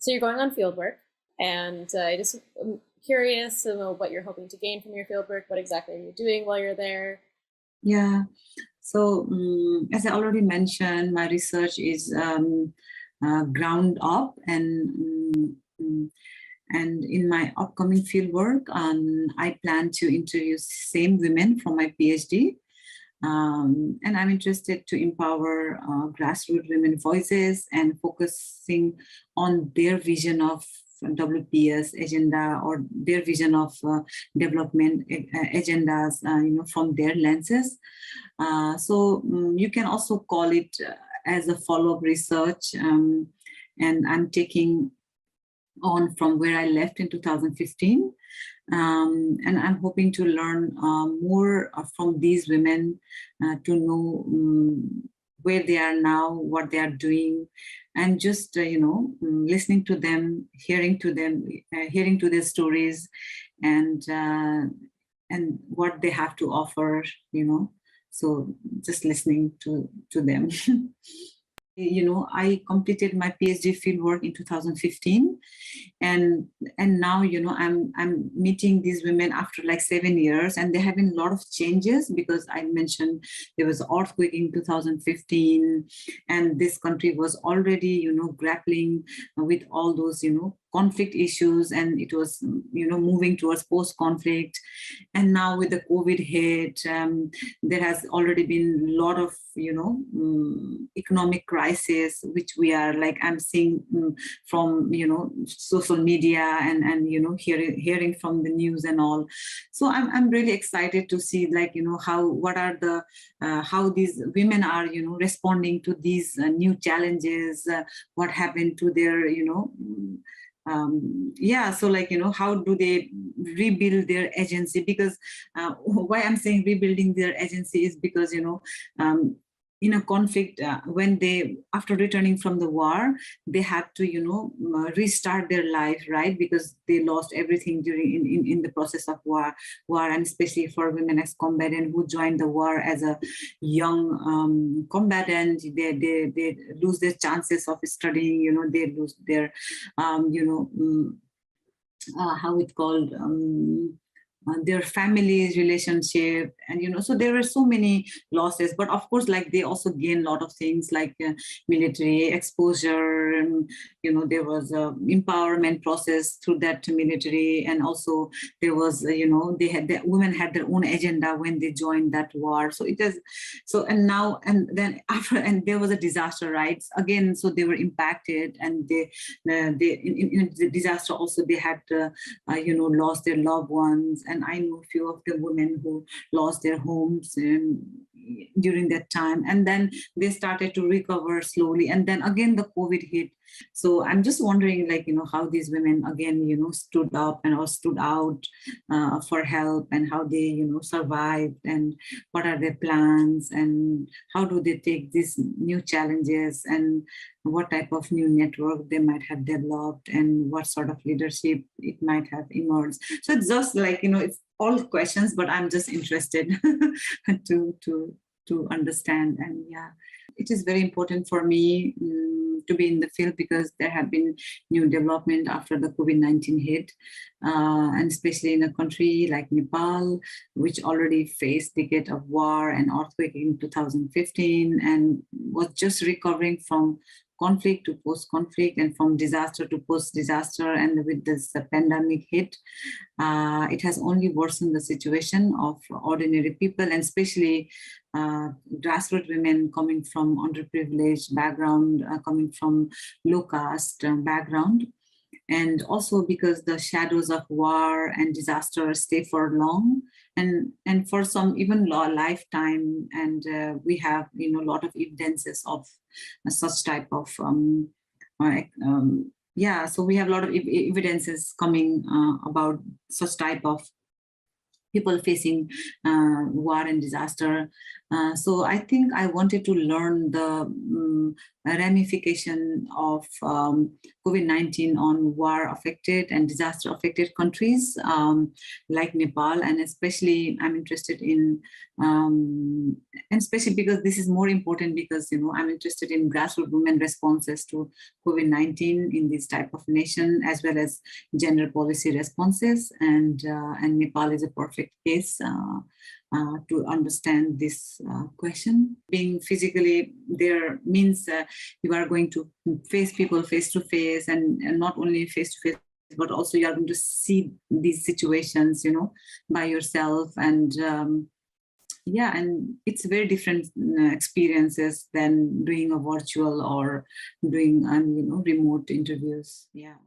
So you're going on fieldwork, and I'm curious to know what you're hoping to gain from your fieldwork. What exactly are you doing while you're there? Yeah, so as I already mentioned, my research is ground up, and in my upcoming fieldwork, I plan to interview same women from my PhD. And I'm interested to empower grassroots women voices and focusing on their vision of WPS agenda or their vision of development agendas, from their lenses. So you can also call it as a follow-up research, and I'm taking on from where I left in 2015. And I'm hoping to learn more from these women to know where they are now, what they are doing, and just listening to them, hearing to their stories, and what they have to offer. So just listening to them. I completed my PhD fieldwork in 2015, and now I'm meeting these women after like 7 years, and there have been a lot of changes because I mentioned there was earthquake in 2015, and this country was already grappling with all those conflict issues, and it was moving towards post-conflict. And now with the COVID hit, there has already been a lot of economic crisis, which we are I'm seeing from social media and hearing from the news and all. So I'm really excited to see how these women are responding to these new challenges, what happened to their so how do they rebuild their agency? Because why I'm saying rebuilding their agency is because in a conflict, when they, after returning from the war, they have to restart their life, right? Because they lost everything during in the process of war, and especially for women ex-combatant who joined the war as a young combatant, they lose their chances of studying. They lose their how it called their family's relationship, and so there were so many losses. But of course, they also gain a lot of things like military exposure, and there was a empowerment process through that military, and also there was the women had their own agenda when they joined that war. So it is and now and then after, and there was a disaster, right? Again, so they were impacted, and they in the disaster also they had lost their loved ones. And I know a few of the women who lost their homes during that time. And then they started to recover slowly. And then again, the COVID hit. So I'm just wondering, how these women again, stood up or stood out for help, and how they, survived, and what are their plans, and how do they take these new challenges, and what type of new network they might have developed, and what sort of leadership it might have emerged. So it's just it's all questions, but I'm just interested to understand. And yeah, it is very important for me to be in the field because there have been new development after the COVID-19 hit, and especially in a country like Nepal, which already faced decade of war and earthquake in 2015 and was just recovering from conflict to post-conflict, and from disaster to post-disaster. And with this pandemic hit, it has only worsened the situation of ordinary people, and especially grassroots women coming from underprivileged background, coming from low caste background. And also because the shadows of war and disaster stay for long, and for some even lifetime. And we have a lot of evidences of such type of so we have a lot of evidences coming about such type of people facing war and disaster. So I think I wanted to learn the ramification of COVID-19 on war-affected and disaster-affected countries like Nepal, and especially I'm interested in And especially because this is more important because, you know, I'm interested in grassroots women responses to COVID-19 in this type of nation, as well as gender policy responses. And Nepal is a perfect case to understand this question. Being physically there means you are going to face people face to face, and not only face to face, but also you are going to see these situations, you know, by yourself. And yeah, and it's very different experiences than doing a virtual or doing, you know, remote interviews. Yeah.